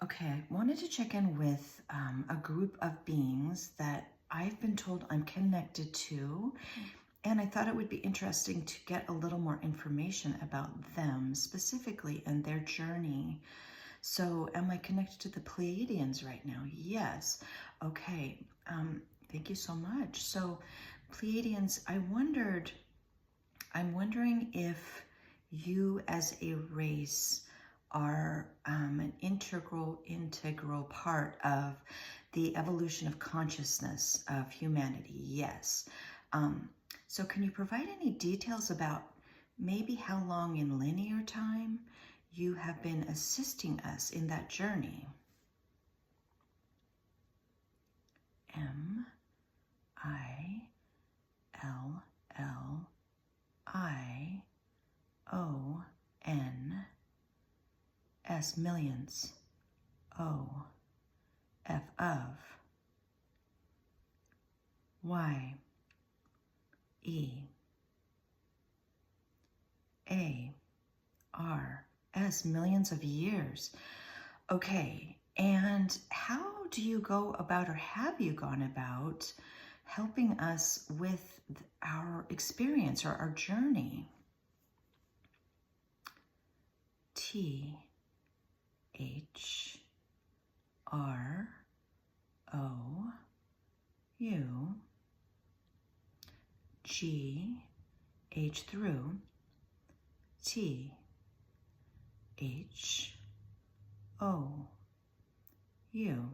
Okay, I wanted to check in with a group of beings that I've been told I'm connected to, and I thought it would be interesting to get a little more information about them specifically and their journey. So, am I connected to the Pleiadians right now? Yes. Okay. Thank you so much. So, Pleiadians, I'm wondering if you as a race are an integral part of the evolution of consciousness of humanity. Yes. So can you provide any details about maybe how long in linear time you have been assisting us in that journey? Millions. Millions. F of Y E A R S, millions of years. Okay, and how do you go about, or have you gone about, helping us with our experience or our journey? T H R O U G H through T H O U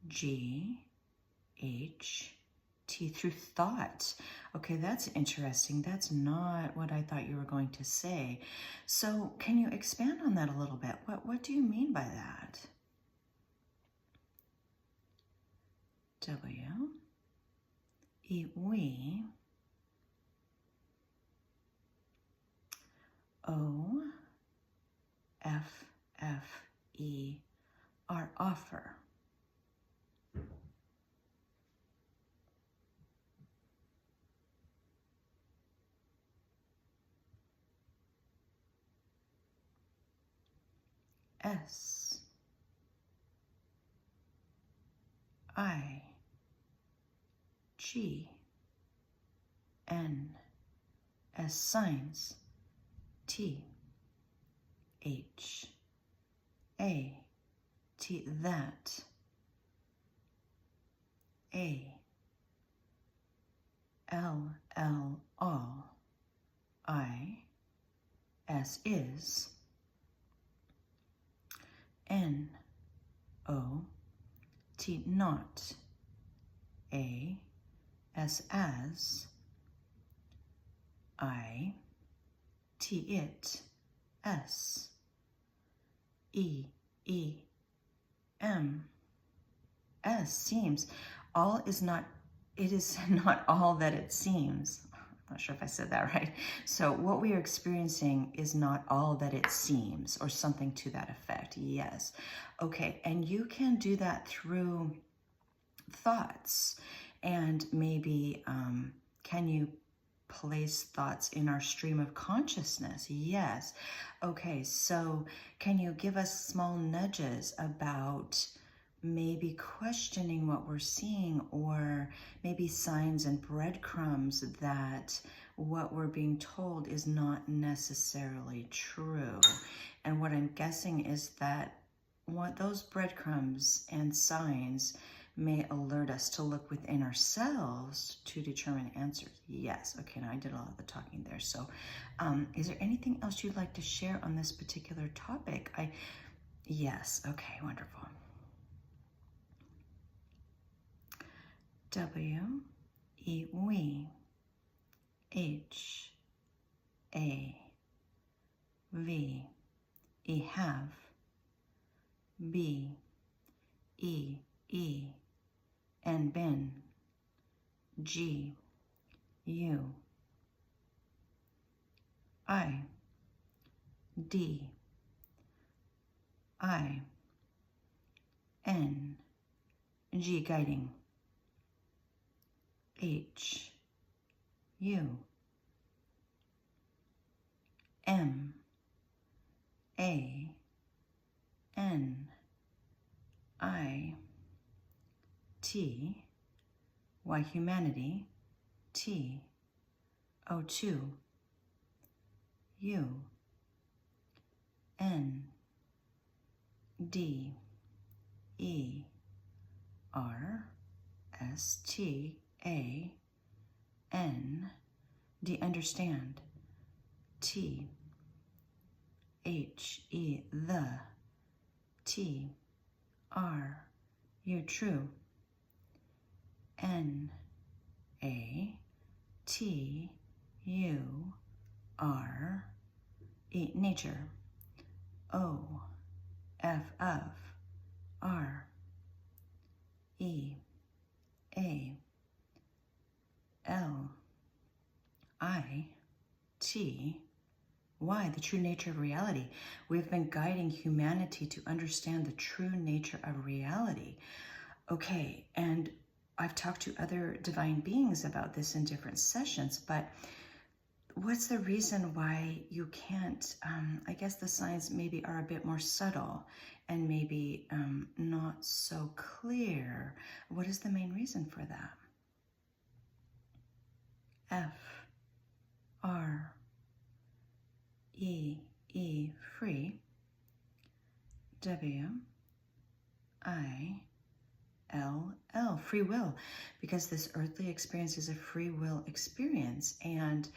G H T through thought. Okay, that's interesting. That's not what I thought you were going to say. So can you expand on that a little bit? What do you mean by that? W E we O F F E R, offer. S I G N S, signs. T H A T, that. A L L, all. I S, is. N O T, not. A S, as. I T, it. S E E M S, seems. All is not, it is not all that it seems. I'm not sure if I said that right. So what we are experiencing is not all that it seems, or something to that effect. Yes. Okay, and you can do that through thoughts. And maybe can you place thoughts in our stream of consciousness? Yes. Okay, so can you give us small nudges about maybe questioning what we're seeing, or maybe signs and breadcrumbs that what we're being told is not necessarily true? And what I'm guessing is that what those breadcrumbs and signs may alert us to look within ourselves to determine answers. Yes. Okay, now I did a lot of the talking there. So is there anything else you'd like to share on this particular topic? Yes. Okay, wonderful. W E we H A V E, have. B E E and been. G U I D I N G, guiding. H U M A N T, Y humanity, T, O2, U, N, D, E, R, S, T, A, N, D, understand, T, H, E, the, T, R, you, true, N, A, T, U, R, E, nature, O, F, of, R, E, A, L, I, T, Y, the true nature of reality. We've been guiding humanity to understand the true nature of reality. Okay, and I've talked to other divine beings about this in different sessions, but what's the reason why you can't, I guess the signs maybe are a bit more subtle and maybe not so clear. What is the main reason for that? F, R, E, E, free, W, I, L, L, free will, because this earthly experience is a free will experience, and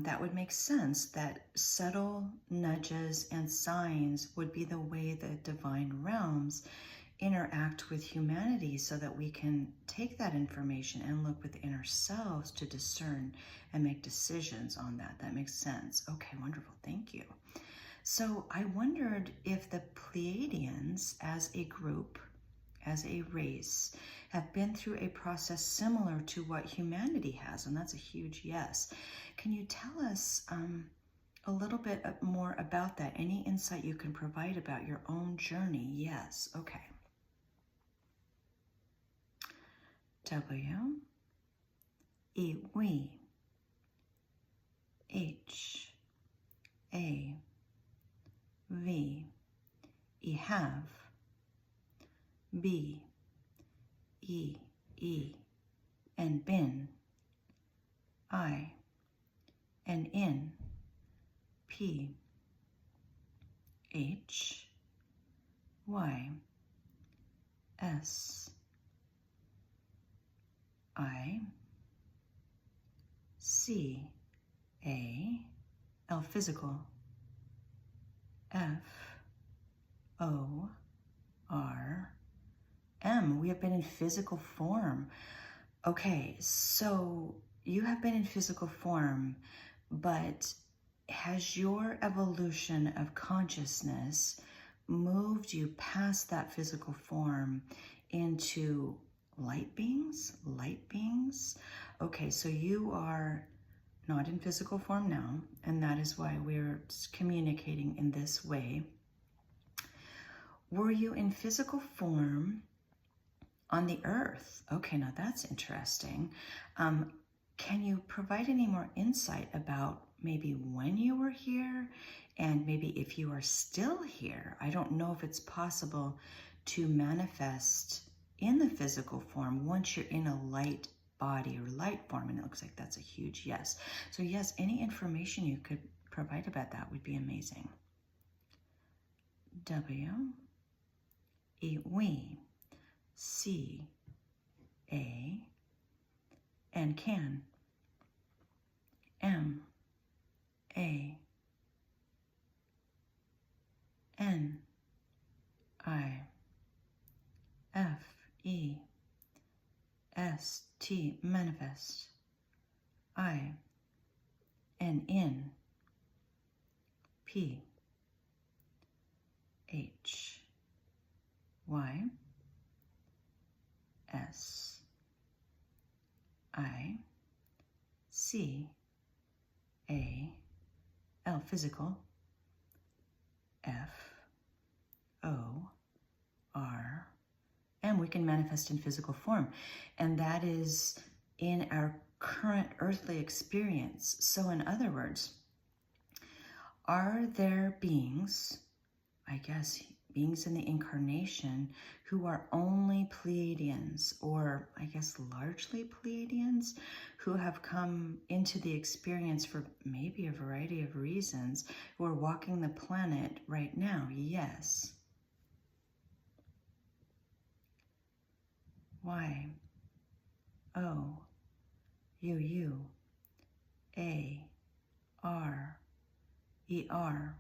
that would make sense that subtle nudges and signs would be the way the divine realms interact with humanity so that we can take that information and look within ourselves to discern and make decisions on that. That makes sense. Okay, wonderful. Thank you. So I wondered if the Pleiadians as a group, as a race, have been through a process similar to what humanity has, and that's a huge yes. Can you tell us a little bit more about that? Any insight you can provide about your own journey? Yes. Okay. W, E, we, H, A, V, E, have, B, E, and been, I, and in, P, H, Y, S, I, C, A, L, physical, F, O, R, M. We have been in physical form. Okay, so you have been in physical form, but has your evolution of consciousness moved you past that physical form into light beings? Light beings? Okay, so you are not in physical form now, and that is why we're communicating in this way. Were you in physical form on the earth? Okay, now that's interesting. Can you provide any more insight about maybe when you were here and maybe if you are still here? I don't know if it's possible to manifest in the physical form once you're in a light body or light form, and it looks like that's a huge yes. So yes, any information you could provide about that would be amazing. W, E, we, C, A, and can, M, A, N, I, F, E, S, T, manifest, I, and in, P, H, Y, S, I, C, A, L, physical, F, O, R, and we can manifest in physical form. And that is in our current earthly experience. So in other words, are there beings, I guess beings in the incarnation who are only Pleiadians, or I guess largely Pleiadians, who have come into the experience for maybe a variety of reasons, who are walking the planet right now. Yes. Y, O, U, A, R, E, R,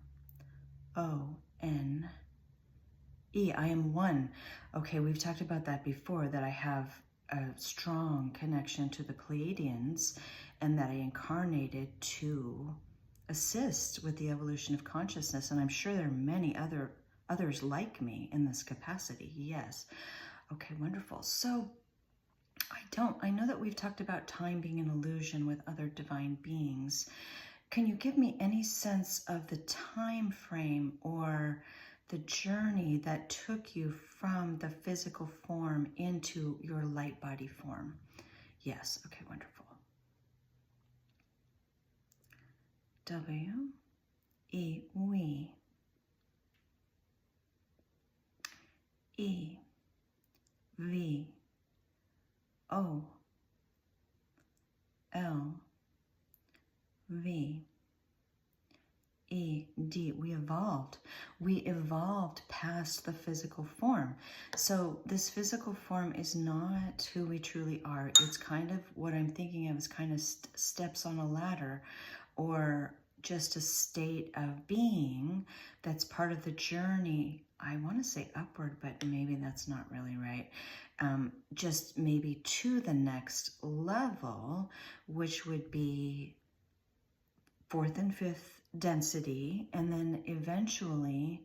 O, N, E. I am one. Okay, we've talked about that before, that I have a strong connection to the Pleiadians and that I incarnated to assist with the evolution of consciousness. And I'm sure there are many others like me in this capacity. Yes. Okay, wonderful. So I know that we've talked about time being an illusion with other divine beings. Can you give me any sense of the time frame or the journey that took you from the physical form into your light body form? Yes, okay, wonderful. W, E, we. E, V, O, L, V, E, D. We evolved. We evolved past the physical form. So this physical form is not who we truly are. It's kind of what I'm thinking of as kind of steps on a ladder, or just a state of being that's part of the journey. I want to say upward, but maybe that's not really right. Just maybe to the next level, which would be fourth and fifth density, and then eventually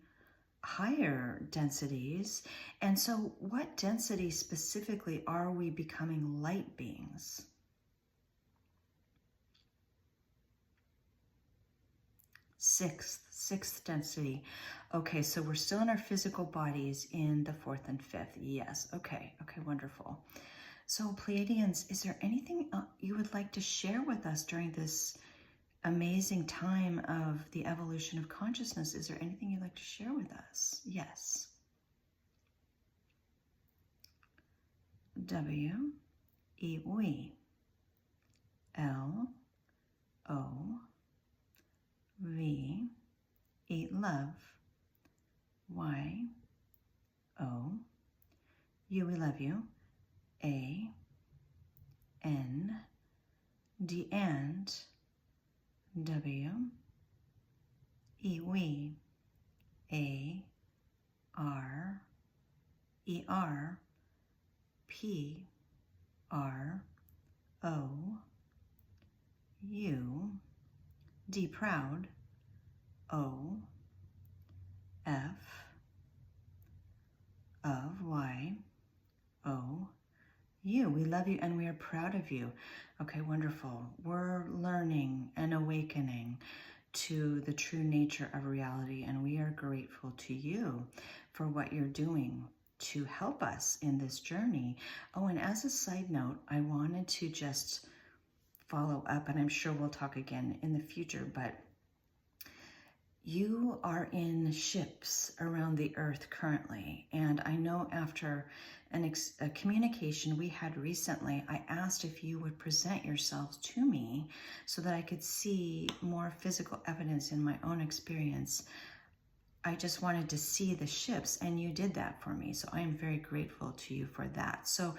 higher densities. And so what density specifically are we becoming light beings? Sixth density. Okay, so we're still in our physical bodies in the fourth and fifth. Yes, okay, wonderful. So Pleiadians, is there anything you would like to share with us during this amazing time of the evolution of consciousness? Is there anything you'd like to share with us? Yes. W, E, we. L, O, V, E, love. Y, O, U, we love you. A, N, D, and W, E, we. A, R, E, R, P, R, O, U, D, proud. O, F, of, Y, O, you. We love you and we are proud of you. Okay, wonderful. We're learning and awakening to the true nature of reality, and we are grateful to you for what you're doing to help us in this journey. Oh, and as a side note, I wanted to just follow up, and I'm sure we'll talk again in the future, but you are in ships around the earth currently, and I know after a communication we had recently, I asked if you would present yourselves to me so that I could see more physical evidence in my own experience. I just wanted to see the ships, and you did that for me, so I am very grateful to you for that. So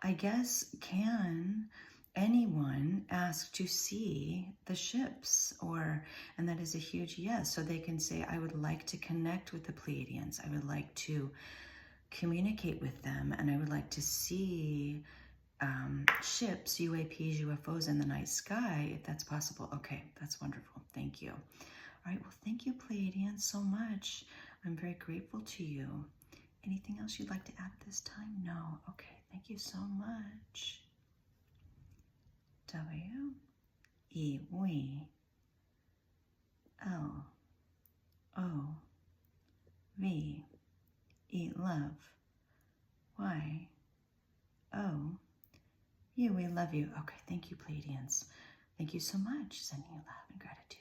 I guess, can anyone ask to see the ships? And that is a huge yes. So they can say, I would like to connect with the Pleiadians. I would like to communicate with them, and I would like to see ships, UAPs, UFOs in the night sky, if that's possible. Okay, that's wonderful. Thank you. All right, well, thank you, Pleiadians, so much. I'm very grateful to you. Anything else you'd like to add at this time? No? Okay, thank you so much. W, E, we. L, O, V, E, love. Y, O, you. We love you. Okay, thank you, Pleiadians. Thank you so much. Sending you love and gratitude.